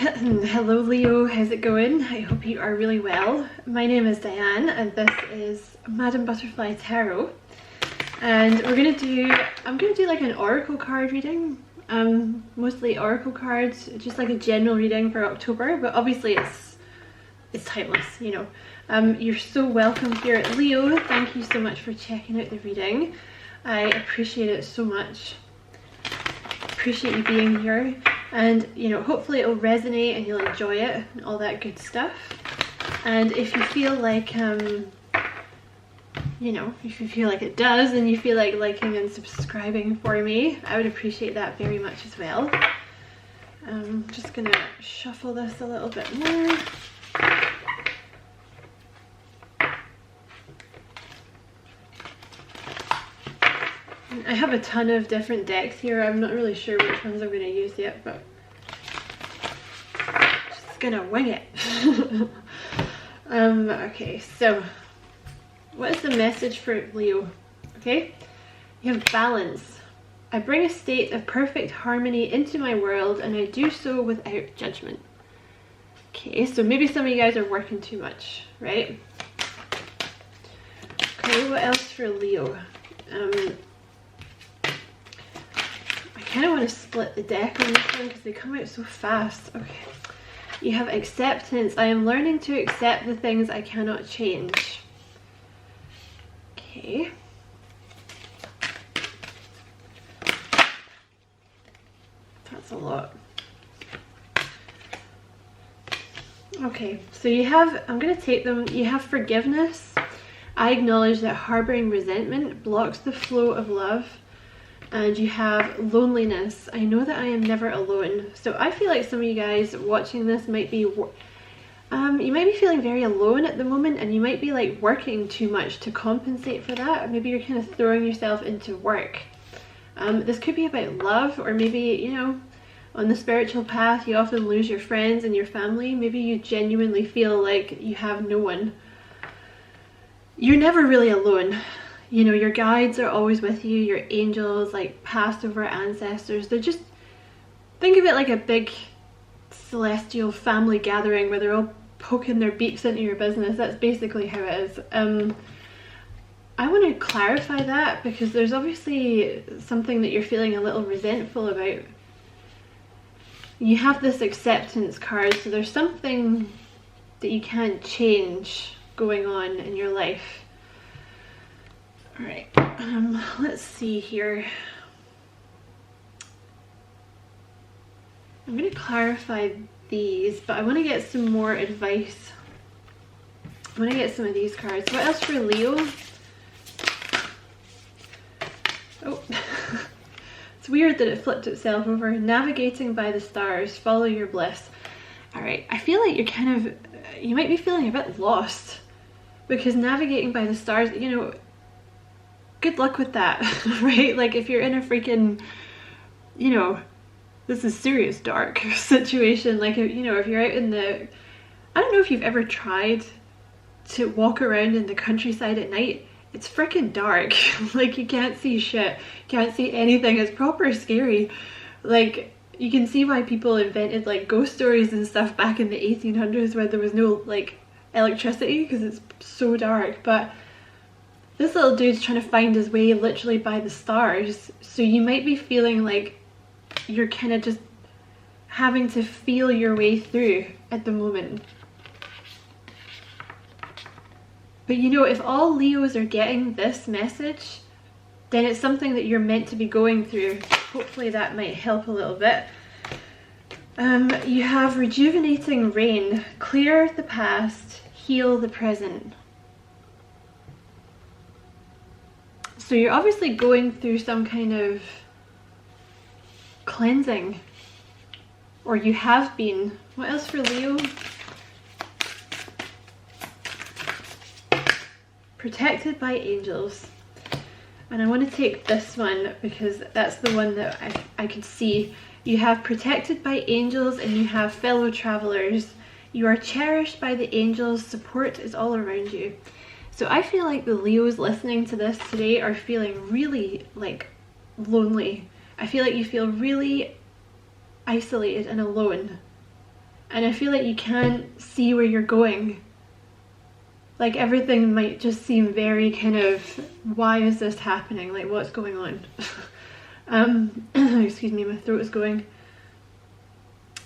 Hello Leo, how's it going? I hope you are really well. My name is Diane and this is Madam Butterfly Tarot. And I'm gonna do like an oracle card reading. Mostly oracle cards, just like a general reading for October, but obviously it's timeless, you know. You're so welcome here at Leo. Thank you so much for checking out the reading. I appreciate it so much. Appreciate you being here, and you know, hopefully it'll resonate and you'll enjoy it and all that good stuff. And if you feel like you know, if you feel like it does and you feel like liking and subscribing for me, I would appreciate that very much as well. I'm just gonna shuffle this a little bit more. I have a ton of different decks here. I'm not really sure which ones I'm going to use yet, but just gonna wing it. Okay, so what is the message for Leo? Okay, you have balance. I bring a state of perfect harmony into my world and I do so without judgment. Okay, so maybe some of you guys are working too much, right? Okay, what else for Leo? I kind of want to split the deck on this one because they come out so fast. Okay, you have acceptance. I am learning to accept the things I cannot change. Okay. That's a lot. Okay, so you have, I'm going to take them, you have forgiveness. I acknowledge that harboring resentment blocks the flow of love. And you have loneliness. I know that I am never alone. So I feel like some of you guys watching this might be, you might be feeling very alone at the moment, and you might be like working too much to compensate for that. Maybe you're kind of throwing yourself into work. This could be about love, or maybe, you know, on the spiritual path, you often lose your friends and your family. Maybe you genuinely feel like you have no one. You're never really alone. You know, your guides are always with you, your angels, like Passover ancestors. They're just, think of it like a big celestial family gathering where they're all poking their beaks into your business. That's basically how it is. I want to clarify that because there's obviously something that you're feeling a little resentful about. You have this acceptance card, so there's something that you can't change going on in your life. Alright, let's see here. I'm going to clarify these, but I want to get some more advice. I want to get some of these cards. What else for Leo? Oh, it's weird that it flipped itself over. Navigating by the stars, follow your bliss. Alright, I feel like you're kind of, you might be feeling a bit lost because navigating by the stars, you know, good luck with that, right? Like if you're in a freaking, you know, this is serious dark situation, like, you know, if you're out in the, I don't know if you've ever tried to walk around in the countryside at night. It's freaking dark. Like you can't see shit, can't see anything. It's proper scary. Like you can see why people invented like ghost stories and stuff back in the 1800s where there was no like electricity because it's so dark. But this little dude's trying to find his way literally by the stars, so you might be feeling like you're kind of just having to feel your way through at the moment. But you know, if all Leos are getting this message, then it's something that you're meant to be going through. Hopefully that might help a little bit. You have rejuvenating rain, clear the past, heal the present. So you're obviously going through some kind of cleansing, or you have been. What else for Leo? Protected by angels. And I want to take this one because that's the one that I could see. You have protected by angels and you have fellow travelers. You are cherished by the angels. Support is all around you. So I feel like the Leos listening to this today are feeling really like lonely. I feel like you feel really isolated and alone. and I feel like you can't see where you're going. Like everything might just seem very kind of, why is this happening? Like what's going on? Excuse me, my throat is going.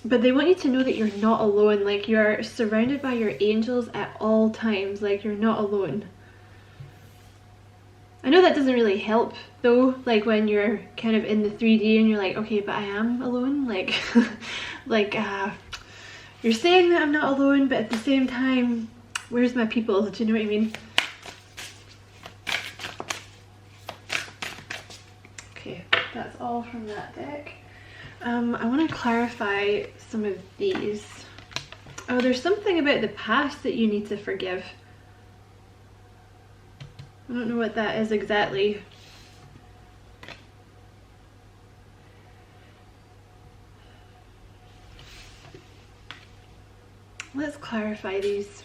But they want you to know that you're not alone. Like you're surrounded by your angels at all times. Like you're not alone. I know that doesn't really help though, like when you're kind of in the 3D and you're like, okay, but I am alone. Like, you're saying that I'm not alone, but at the same time, where's my people? Do you know what I mean? Okay, that's all from that deck. I want to clarify some of these. Oh, there's something about the past that you need to forgive. I don't know what that is exactly. Let's clarify these.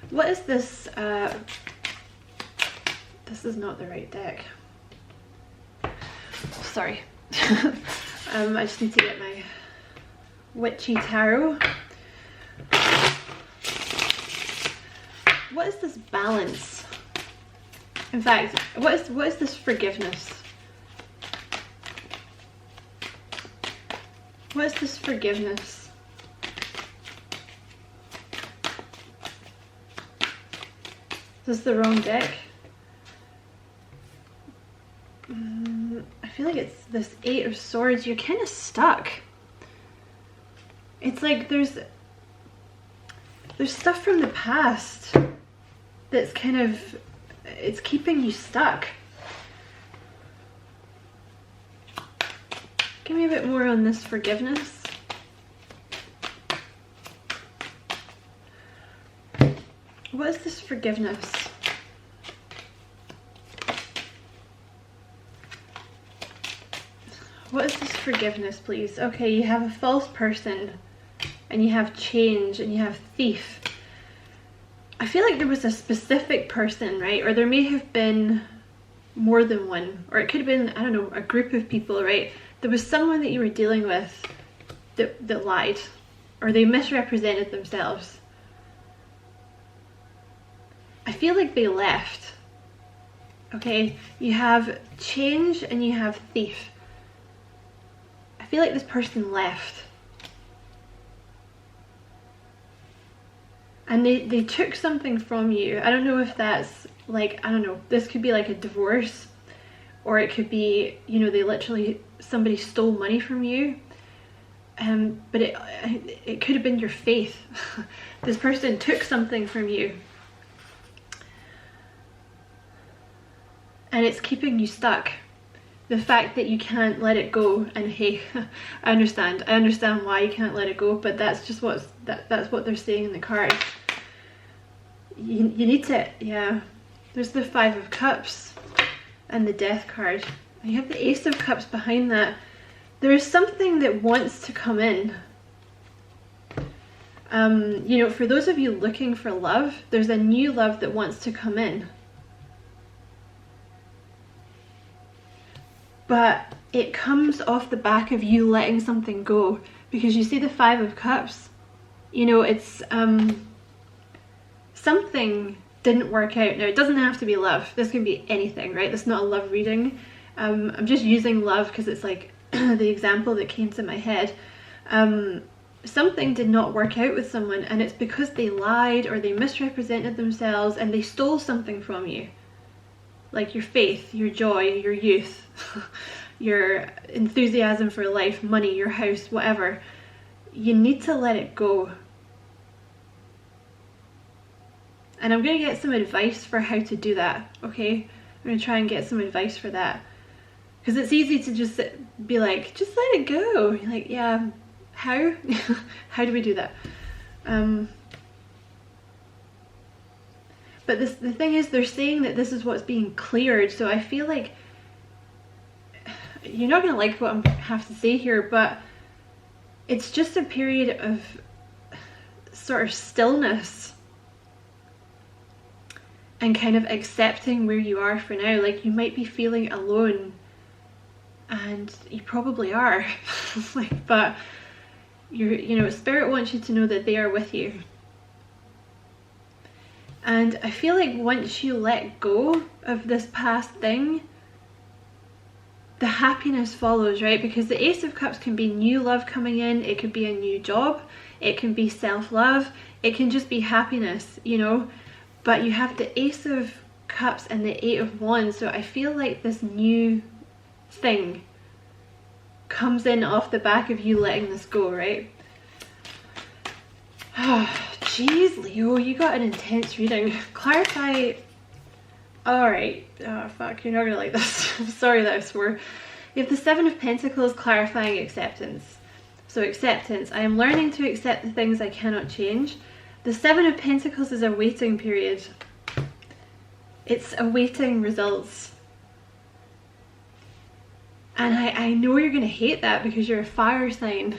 What is this? This is not the right deck. Sorry. I just need to get my witchy tarot. What is this balance? In fact, what is this forgiveness? What is this forgiveness? Is this the wrong deck? I feel like it's this 8 of Swords. You're kind of stuck. It's like there's stuff from the past that's kind of, it's keeping you stuck. Give me a bit more on this forgiveness. What is this forgiveness? What is this forgiveness, please? Okay, you have a false person, and you have change, and you have thief. I feel like there was a specific person, right? Or there may have been more than one. Or it could have been, I don't know, a group of people, right? There was someone that you were dealing with that lied. Or they misrepresented themselves. I feel like they left. Okay? You have change and you have thief. I feel like this person left. And they took something from you. I don't know if that's like, I don't know, this could be like a divorce, or it could be, you know, they literally, somebody stole money from you. But it could have been your faith. This person took something from you. And it's keeping you stuck. The fact that you can't let it go, and hey, I understand why you can't let it go, but that's just that's what they're saying in the card. You need to, yeah. There's the 5 of Cups and the Death card. And you have the Ace of Cups behind that. There is something that wants to come in. You know, for those of you looking for love, there's a new love that wants to come in. But it comes off the back of you letting something go. Because you see the 5 of Cups, you know, it's something didn't work out. Now, it doesn't have to be love. This can be anything, right? This is not a love reading. I'm just using love because it's like the example that came to my head. Something did not work out with someone, and it's because they lied or they misrepresented themselves and they stole something from you. Like your faith, your joy, your youth, your enthusiasm for life, money, your house, whatever. You need to let it go. And I'm going to get some advice for how to do that, okay? I'm going to try and get some advice for that. Because it's easy to just be like, just let it go. You're like, yeah, how? How do we do that? But the thing is, they're saying that this is what's being cleared. So I feel like you're not going to like what I have to say here, but it's just a period of sort of stillness and kind of accepting where you are for now. Like, you might be feeling alone, and you probably are. Like, but you know, Spirit wants you to know that they are with you. And I feel like once you let go of this past thing, the happiness follows, right? Because the Ace of Cups can be new love coming in, it could be a new job, it can be self-love, it can just be happiness, you know? But you have the Ace of Cups and the Eight of Wands, so I feel like this new thing comes in off the back of you letting this go, right? Jeez, Leo, you got an intense reading. Clarify. Alright. Oh, fuck, you're not gonna like this. I'm sorry that I swore. You have the Seven of Pentacles, clarifying acceptance. So acceptance. I am learning to accept the things I cannot change. The Seven of Pentacles is a waiting period. It's awaiting results. And I know you're going to hate that because you're a fire sign.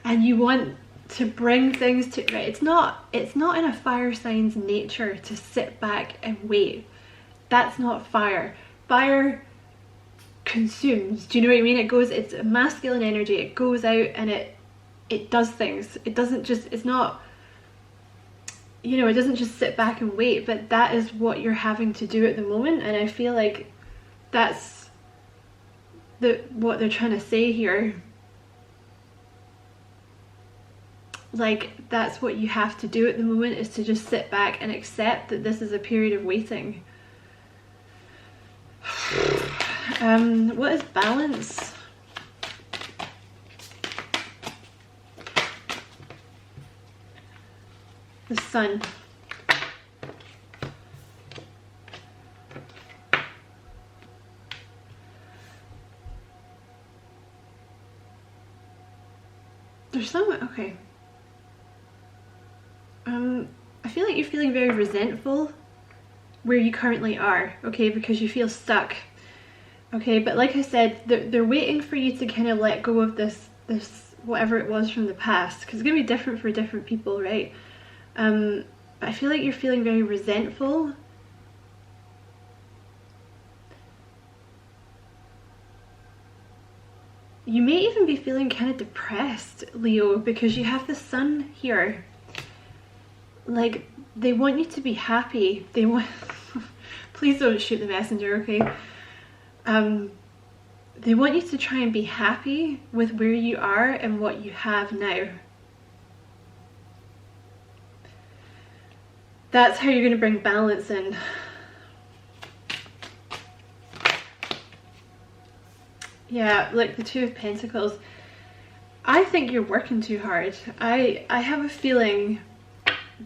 And you want to bring things to, right? It's not in a fire sign's nature to sit back and wait. That's not fire. Fire consumes. Do you know what I mean? It's a masculine energy. It goes out and it does things. It doesn't just, it's not, you know, it doesn't just sit back and wait, but that is what you're having to do at the moment. And I feel like that's what they're trying to say here. Like, that's what you have to do at the moment, is to just sit back and accept that this is a period of waiting. What is balance? The Sun. There's some, okay. I feel like you're feeling very resentful where you currently are, okay, because you feel stuck. Okay, but like I said, they're waiting for you to kind of let go of this whatever it was from the past, because it's going to be different for different people, right? I feel like you're feeling very resentful. You may even be feeling kind of depressed, Leo, because you have the Sun here. Like, they want you to be happy. They want... Please don't shoot the messenger, okay? They want you to try and be happy with where you are and what you have now. That's how you're going to bring balance in. Yeah, like the Two of Pentacles. I think you're working too hard. I have a feeling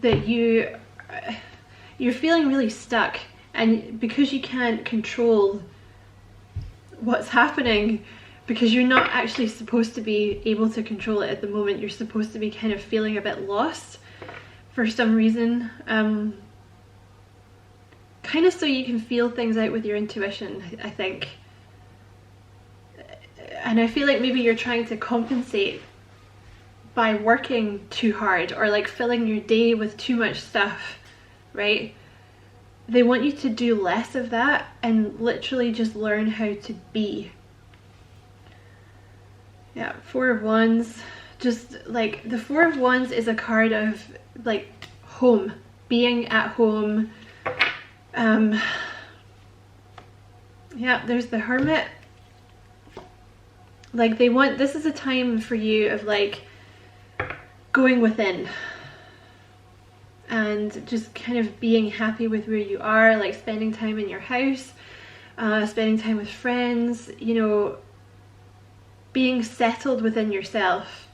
that you're feeling really stuck, and because you can't control what's happening, because you're not actually supposed to be able to control it at the moment, you're supposed to be kind of feeling a bit lost for some reason, kind of so you can feel things out with your intuition, I think. And I feel like maybe you're trying to compensate by working too hard, or like filling your day with too much stuff, right? They want you to do less of that and literally just learn how to be. Yeah, Four of Wands. Just like the Four of Wands is a card of like home, being at home. Yeah, there's the Hermit. Like, they want, this is a time for you of like going within and just kind of being happy with where you are, like spending time in your house, spending time with friends, you know, being settled within yourself.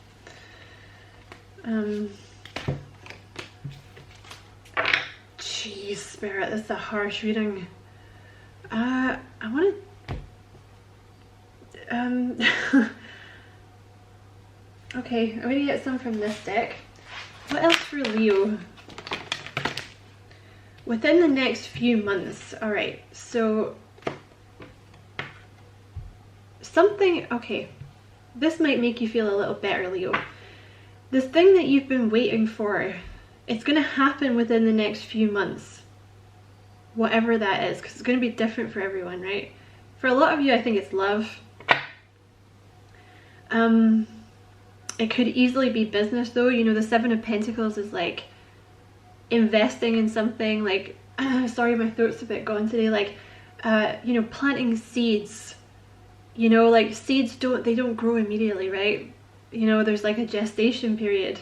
Jeez, Spirit, that's a harsh reading. I want to okay, I'm gonna get some from this deck. What else for Leo? Within the next few months. Alright, so something, okay, this might make you feel a little better, Leo. This thing that you've been waiting for, it's gonna happen within the next few months. Whatever that is, because it's gonna be different for everyone, right? For a lot of you, I think it's love. It could easily be business though. You know, the Seven of Pentacles is like investing in something, like, sorry, my throat's a bit gone today, like, you know, planting seeds. You know, like seeds don't grow immediately, right? You know, there's like a gestation period.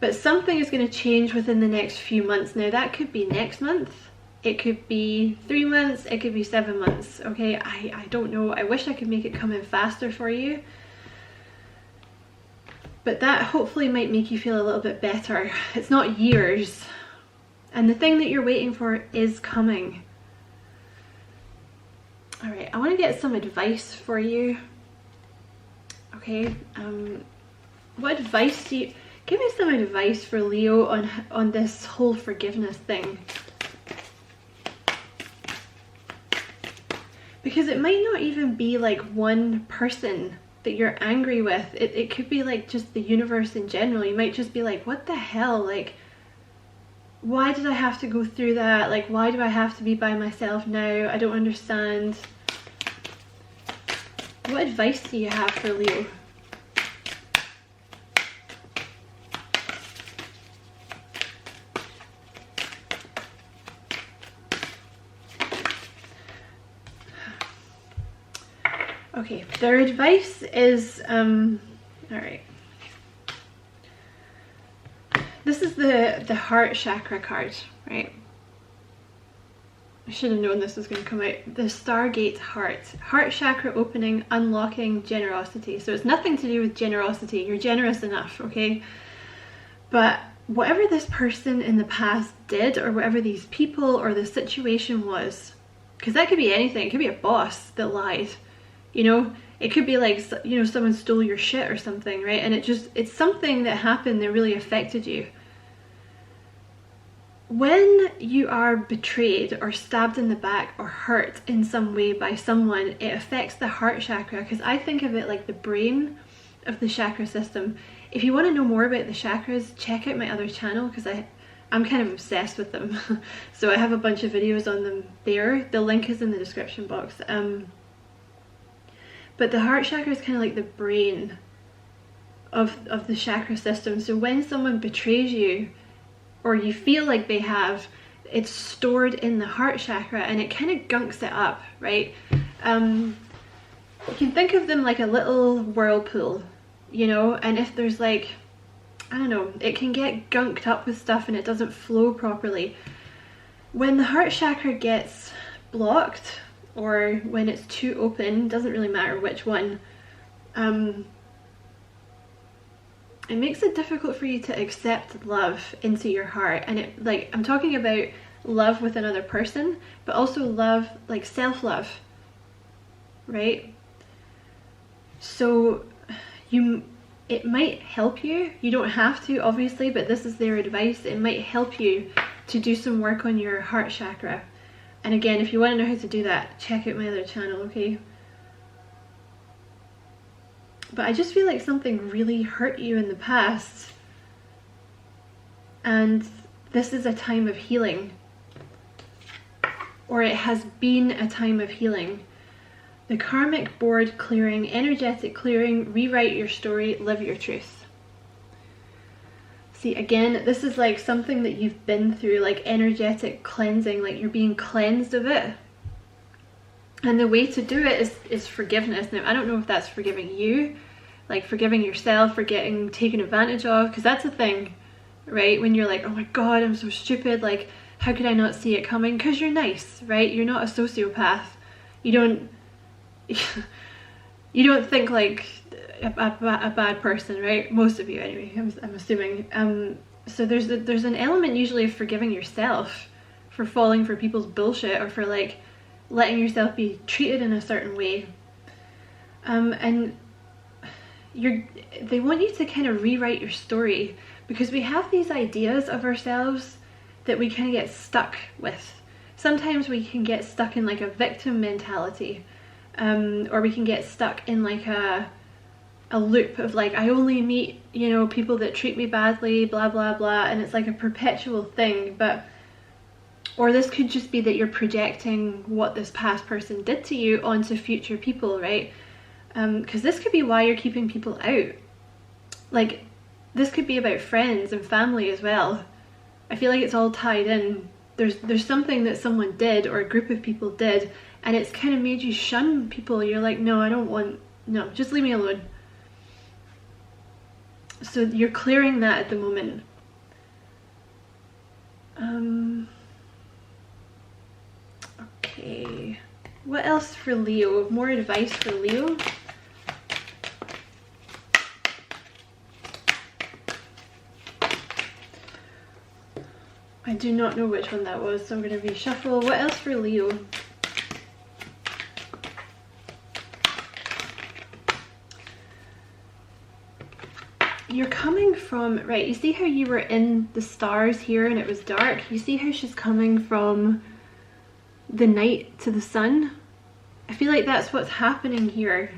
But something is going to change within the next few months. Now that could be next month, it could be 3 months, it could be 7 months, okay? I don't know. I wish I could make it come in faster for you. But that hopefully might make you feel a little bit better. It's not years. And the thing that you're waiting for is coming. All right, I want to get some advice for you. Okay, what advice do you... Give me some advice for Leo on this whole forgiveness thing. Because it might not even be like one person that you're angry with. It could be like just the universe in general. You might just be like, what the hell? Like, why did I have to go through that? Like, why do I have to be by myself now? I don't understand. What advice do you have for Leo? Okay, their advice is, all right. This is the heart chakra card, right? I should have known this was going to come out. The Stargate heart. Heart chakra opening, unlocking generosity. So it's nothing to do with generosity. You're generous enough, okay? But whatever this person in the past did, or whatever these people or the situation was, because that could be anything. It could be a boss that lied. You know, it could be like, you know, someone stole your shit or something, right? And it's something that happened that really affected you. When you are betrayed or stabbed in the back or hurt in some way by someone, it affects the heart chakra, because I think of it like the brain of the chakra system. If you want to know more about the chakras, check out my other channel, because I'm kind of obsessed with them. So I have a bunch of videos on them there. The link is in the description box. But the heart chakra is kind of like the brain of the chakra system. So when someone betrays you, or you feel like they have, it's stored in the heart chakra and it kind of gunks it up, right? You can think of them like a little whirlpool, you know, and if there's like, I don't know, it can get gunked up with stuff and it doesn't flow properly. When the heart chakra gets blocked, or when it's too open, doesn't really matter which one, it makes it difficult for you to accept love into your heart. And it, like, I'm talking about love with another person, but also love, like self-love, right? So it might help you. You don't have to, obviously, but this is their advice. It might help you to do some work on your heart chakra. And again, if you want to know how to do that, check out my other channel, okay? But I just feel like something really hurt you in the past, and this is a time of healing, or it has been a time of healing. The karmic board clearing, energetic clearing, rewrite your story, live your truth. See, again, this is like something that you've been through, like energetic cleansing, like you're being cleansed of it. And the way to do it is forgiveness. Now, I don't know if that's forgiving you, like forgiving yourself for getting taken advantage of, because that's a thing, right? When you're like, oh my God, I'm so stupid, like, how could I not see it coming? Because you're nice, right? You're not a sociopath. You don't think like a bad person, right? Most of you anyway, I'm assuming. So there's an element usually of forgiving yourself for falling for people's bullshit, or for like letting yourself be treated in a certain way. And they want you to kind of rewrite your story, because we have these ideas of ourselves that we kind of get stuck with. Sometimes we can get stuck in like a victim mentality, or we can get stuck in like a loop of like, I only meet, you know, people that treat me badly, blah blah blah, and it's like a perpetual thing. But or this could just be that you're projecting what this past person did to you onto future people, right? Because this could be why you're keeping people out. Like, this could be about friends and family as well. I feel like it's all tied in. There's something that someone did or a group of people did, and it's kind of made you shun people. You're like, no, I don't want, no, just leave me alone. So you're clearing that at the moment. Okay, what else for Leo? More advice for Leo? I do not know which one that was, so I'm going to reshuffle. What else for Leo? You're coming from, right, you see how you were in the stars here and it was dark? You see how she's coming from the night to the sun? I feel like that's what's happening here.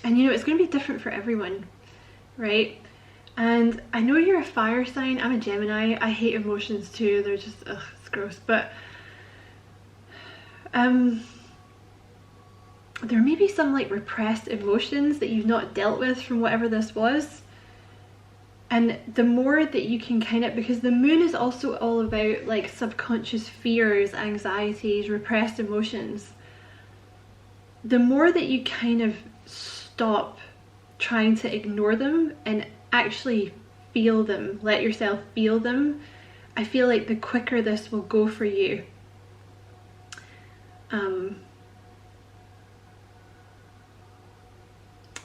And you know, it's going to be different for everyone, right? And I know you're a fire sign. I'm a Gemini. I hate emotions too. They're just, ugh, it's gross. But there may be some like repressed emotions that you've not dealt with from whatever this was. And the more that you can kind of, because the moon is also all about like subconscious fears, anxieties, repressed emotions. The more that you kind of stop trying to ignore them and actually feel them, let yourself feel them, I feel like the quicker this will go for you.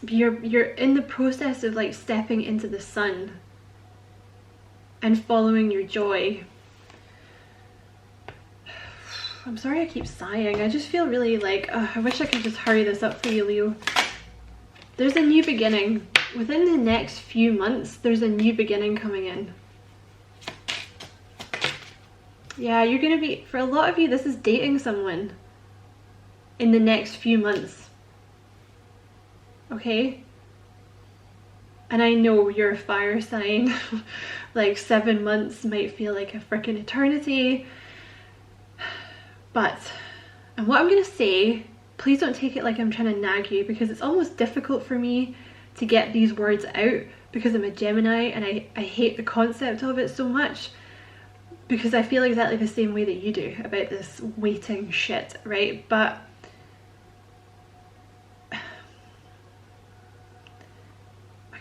You're in the process of like stepping into the sun and following your joy. I'm sorry I keep sighing. I just feel really like, I wish I could just hurry this up for you, Leo. There's a new beginning. Within the next few months, there's a new beginning coming in. Yeah, you're going to be, for a lot of you, this is dating someone in the next few months. Okay? And I know you're a fire sign. Like 7 months might feel like a freaking eternity. But, and what I'm going to say, please don't take it like I'm trying to nag you, because it's almost difficult for me to get these words out because I'm a Gemini and I hate the concept of it so much, because I feel exactly the same way that you do about this waiting shit, right? But I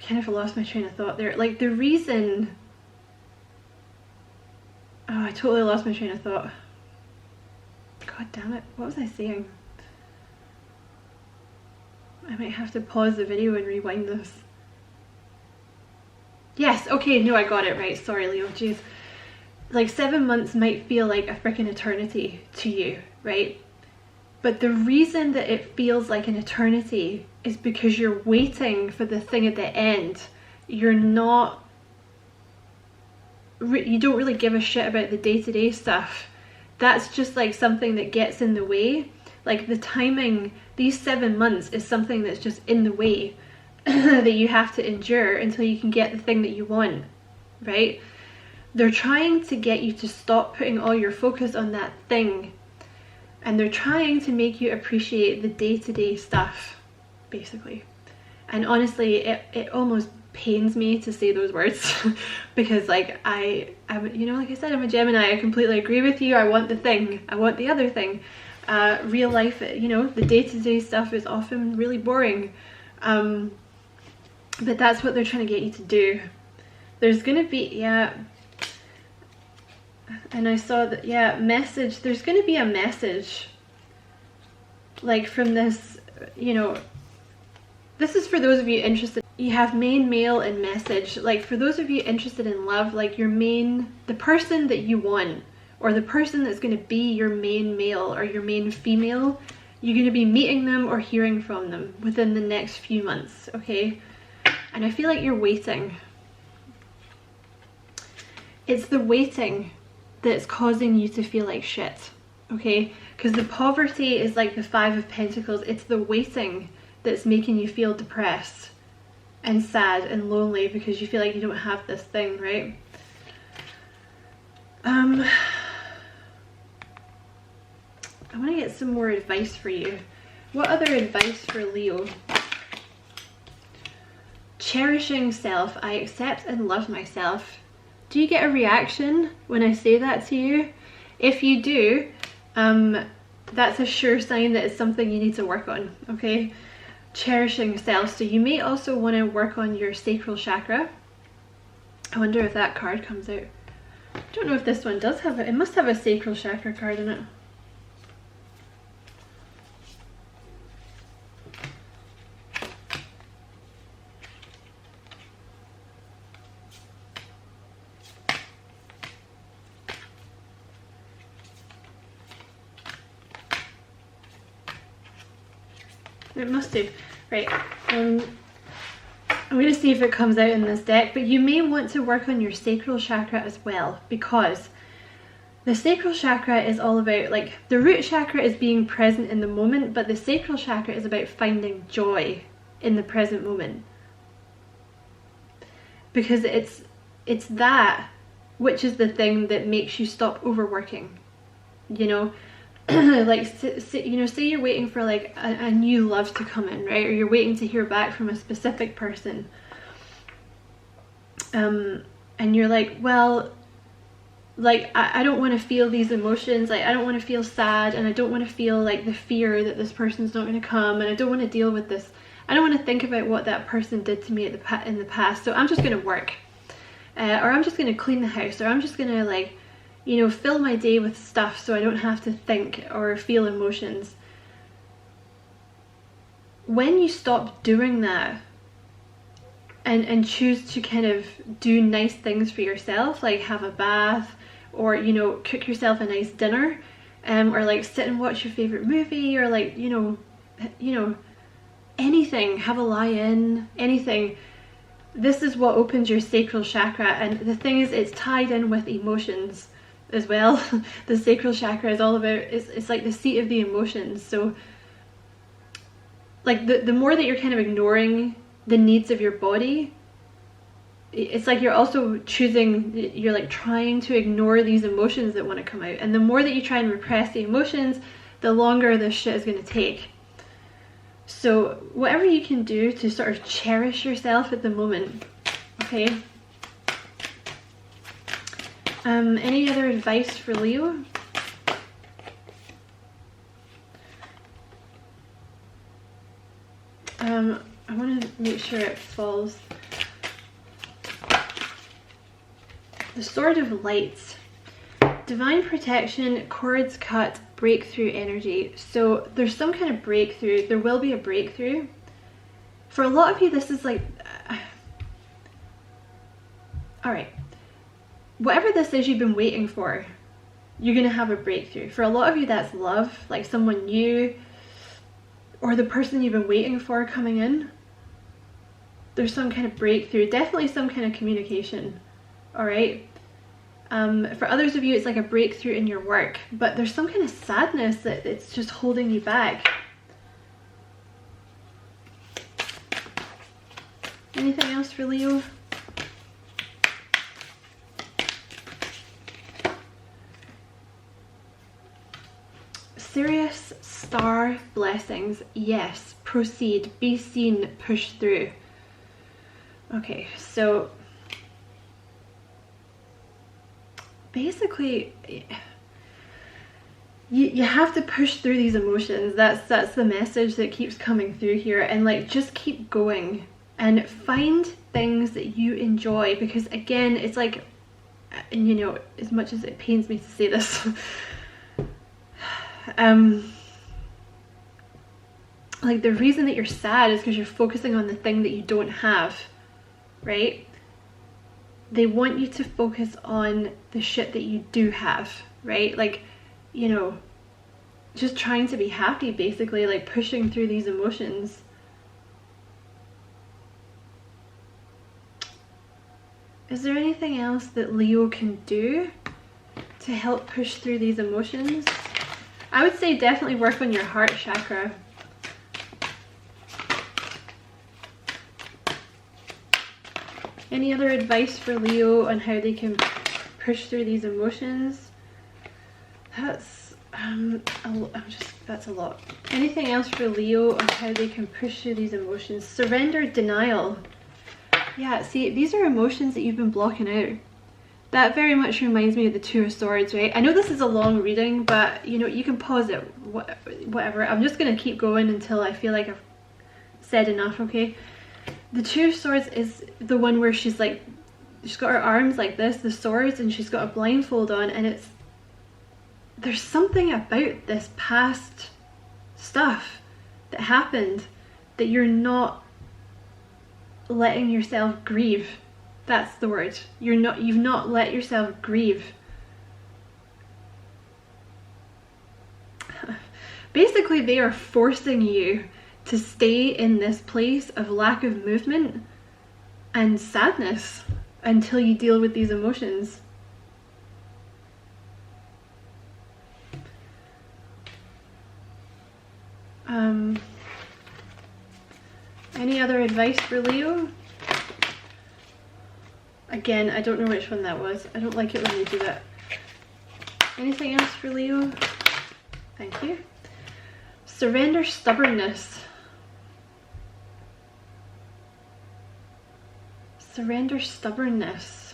kind of lost my train of thought there. Like the reason, oh, I totally lost my train of thought. God damn it, what was I saying? I might have to pause the video and rewind this. Yes, okay, no, I got it right. Sorry, Leo, jeez. Like 7 months might feel like a freaking eternity to you, right? But the reason that it feels like an eternity is because you're waiting for the thing at the end. You're not, you don't really give a shit about the day-to-day stuff. That's just like something that gets in the way. Like the timing, these 7 months is something that's just in the way that you have to endure until you can get the thing that you want, right? They're trying to get you to stop putting all your focus on that thing, and they're trying to make you appreciate the day-to-day stuff, basically. And honestly, it almost pains me to say those words because like I you know, like I said, I'm a Gemini. I completely agree with you. I want the thing, I want the other thing. Real life, you know, the day-to-day stuff is often really boring, but that's what they're trying to get you to do. There's gonna be, yeah, and I saw that, yeah, message, there's gonna be a message like from this, you know, this is for those of you interested. You have main, male, and message. Like for those of you interested in love, like your main, the person that you want, or the person that's going to be your main male or your main female, you're going to be meeting them or hearing from them within the next few months, okay? And I feel like you're waiting. It's the waiting that's causing you to feel like shit, okay? Because the poverty is like the 5 of Pentacles. It's the waiting that's making you feel depressed and sad and lonely because you feel like you don't have this thing, right? I want to get some more advice for you. What other advice for Leo? cherishing self. I accept and love myself. Do you get a reaction when I say that to you? If you do, that's a sure sign that it's something you need to work on, okay? Cherishing self. So you may also want to work on your sacral chakra. I wonder if that card comes out. I don't know if this one does have it. It must have a sacral chakra card in it. It must do. Right. I'm going to see if it comes out in this deck, but you may want to work on your sacral chakra as well, because the sacral chakra is all about, like, the root chakra is being present in the moment, but the sacral chakra is about finding joy in the present moment. Because it's that which is the thing that makes you stop overworking, you know? Like, you know, say you're waiting for like a new love to come in, right? Or you're waiting to hear back from a specific person. And you're like, well, like, I don't want to feel these emotions. Like, I don't want to feel sad, and I don't want to feel like the fear that this person's not going to come, and I don't want to deal with this. I don't want to think about what that person did to me in the past. So I'm just going to work, or I'm just going to clean the house, or I'm just going to, like, you know, fill my day with stuff so I don't have to think or feel emotions. When you stop doing that and choose to kind of do nice things for yourself, like have a bath, or, you know, cook yourself a nice dinner, or like sit and watch your favorite movie, or like, you know, anything, have a lie-in, anything. This is what opens your sacral chakra, and the thing is, it's tied in with emotions as well. The sacral chakra is all about, it's like the seat of the emotions. So like the more that you're kind of ignoring the needs of your body, it's like you're also choosing, you're like trying to ignore these emotions that want to come out. And the more that you try and repress the emotions, the longer this shit is going to take. So whatever you can do to sort of cherish yourself at the moment, okay? Any other advice for Leo? I want to make sure it falls. The Sword of Light. Divine protection, cords cut, breakthrough energy. So there's some kind of breakthrough. There will be a breakthrough. For a lot of you, this is like... Alright. Whatever this is you've been waiting for, you're going to have a breakthrough. For a lot of you, that's love, like someone new, or the person you've been waiting for coming in. There's some kind of breakthrough, definitely some kind of communication, alright? For others of you, it's like a breakthrough in your work, but there's some kind of sadness that it's just holding you back. Anything else for Leo? Serious star blessings. Yes, proceed, be seen, push through. Okay, so basically you have to push through these emotions. That's the message that keeps coming through here, and like just keep going and find things that you enjoy, because again, it's like, and you know, as much as it pains me to say this, like the reason that you're sad is because you're focusing on the thing that you don't have, right? They want you to focus on the shit that you do have, right? Like, you know, just trying to be happy, basically, like pushing through these emotions. Is there anything else that Leo can do to help push through these emotions? I would say definitely work on your heart chakra. Any other advice for Leo on how they can push through these emotions? That's that's a lot. Anything else for Leo on how they can push through these emotions? Surrender, denial. Yeah, see, these are emotions that you've been blocking out. That very much reminds me of the Two of Swords, right? I know this is a long reading, but you know, you can pause it, whatever. I'm just going to keep going until I feel like I've said enough, okay? The Two of Swords is the one where she's like, she's got her arms like this, the swords, and she's got a blindfold on, and there's something about this past stuff that happened that you're not letting yourself grieve. That's the word. You've not let yourself grieve. Basically, they are forcing you to stay in this place of lack of movement and sadness until you deal with these emotions. Any other advice for Leo? Again, I don't know which one that was. I don't like it when you do that. Anything else for Leo? Thank you. Surrender stubbornness. Surrender stubbornness.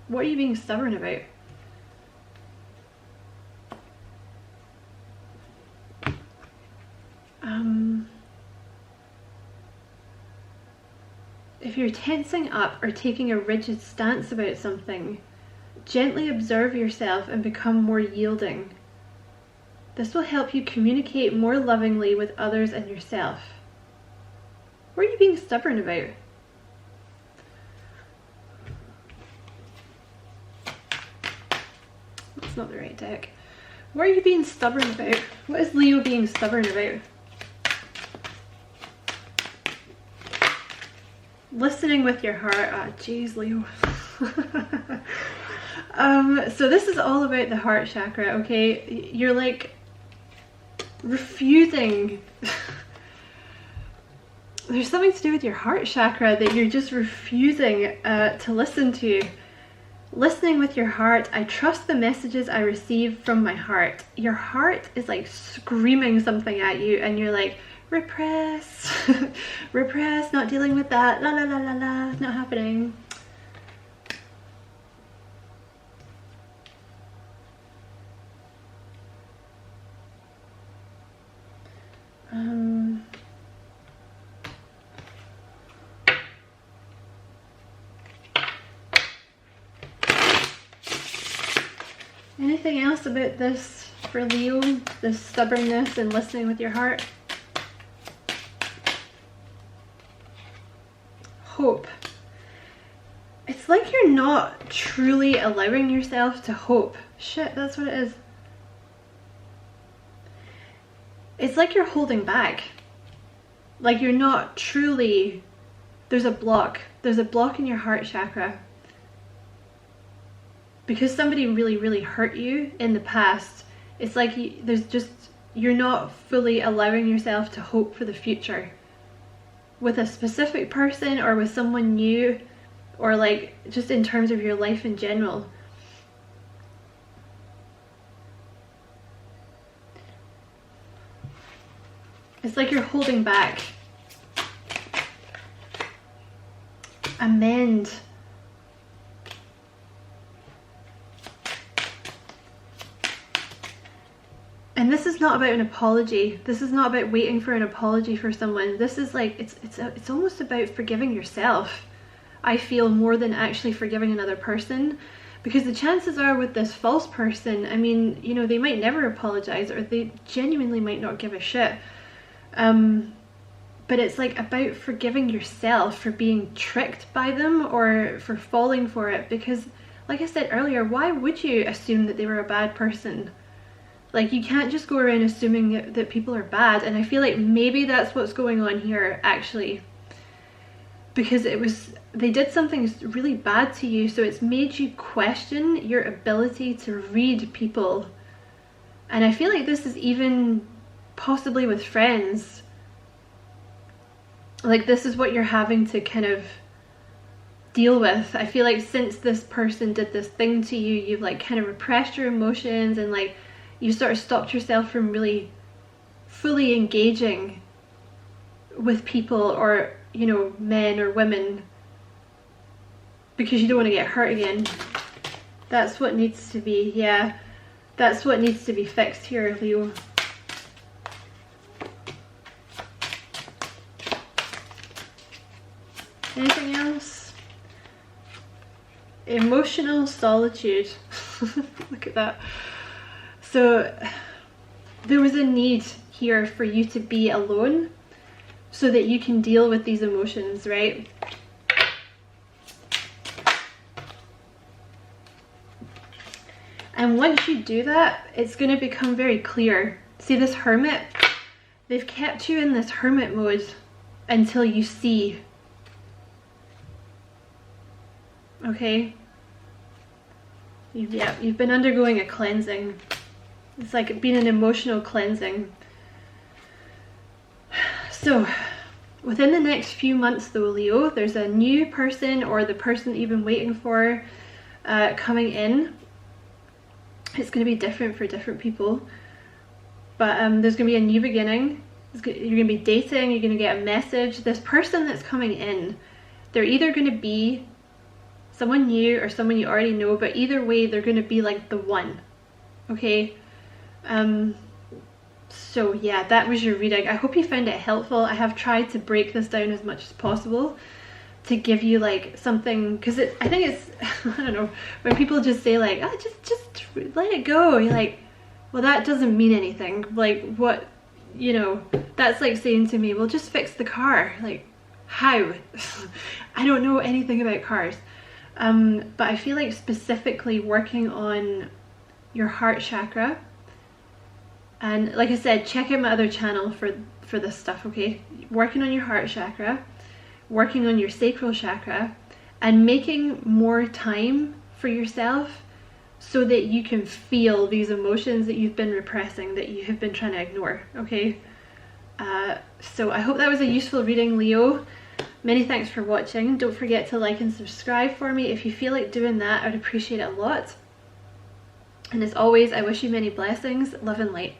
What are you being stubborn about? If you're tensing up or taking a rigid stance about something, gently observe yourself and become more yielding. This will help you communicate more lovingly with others and yourself. What are you being stubborn about? That's not the right deck. What are you being stubborn about? What is Leo being stubborn about? Listening with your heart. Ah, jeez, Leo. So this is all about the heart chakra, okay? You're like refusing. There's something to do with your heart chakra that you're just refusing to listen to. Listening with your heart. I trust the messages I receive from my heart. Your heart is like screaming something at you and you're like, repress, repress, not dealing with that, la la la la la, not happening. Anything else about this for Leo, this stubbornness and listening with your heart? Hope. It's like you're not truly allowing yourself to hope. Shit, that's what it is. It's like you're holding back. Like you're not truly, there's a block. There's a block in your heart chakra. Because somebody really, really hurt you in the past, it's like you're not fully allowing yourself to hope for the future. With a specific person or with someone new, or like just in terms of your life in general. It's like you're holding back. Amend. And this is not about an apology. This is not about waiting for an apology for someone. This is like, it's almost about forgiving yourself. I feel more than actually forgiving another person, because the chances are with this false person, I mean, you know, they might never apologize or they genuinely might not give a shit. But it's like about forgiving yourself for being tricked by them or for falling for it, because like I said earlier, why would you assume that they were a bad person? Like, you can't just go around assuming that people are bad, and I feel like maybe that's what's going on here, actually. Because they did something really bad to you, so it's made you question your ability to read people. And I feel like this is even possibly with friends. Like, this is what you're having to kind of deal with. I feel like since this person did this thing to you, you've like kind of repressed your emotions and like you sort of stopped yourself from really fully engaging with people, or you know, men or women because you don't want to get hurt again. That's what needs to be, yeah, that's what needs to be fixed here, Leo. Anything else? Emotional solitude. Look at that. So there was a need here for you to be alone so that you can deal with these emotions, right? And once you do that, it's going to become very clear. See this hermit? They've kept you in this hermit mode until you see. Okay? You've been undergoing a cleansing. It's like been an emotional cleansing. So, within the next few months though, Leo, there's a new person, or the person that you've been waiting for coming in. It's going to be different for different people. But there's going to be a new beginning. You're going to be dating, you're going to get a message. This person that's coming in, they're either going to be someone new or someone you already know, but either way they're going to be like the one. Okay? So yeah, that was your reading. I hope you found it helpful. I have tried to break this down as much as possible to give you like something, because I think it's I don't know, when people just say like, oh, just let it go, you're like, well, that doesn't mean anything. Like, what, you know, that's like saying to me, well, just fix the car. Like, how? I don't know anything about cars. But I feel like specifically working on your heart chakra, and like I said, check out my other channel for this stuff, okay? Working on your heart chakra, working on your sacral chakra, and making more time for yourself so that you can feel these emotions that you've been repressing, that you have been trying to ignore, okay? So I hope that was a useful reading, Leo. Many thanks for watching. Don't forget to like and subscribe for me. If you feel like doing that, I would appreciate it a lot. And as always, I wish you many blessings, love and light.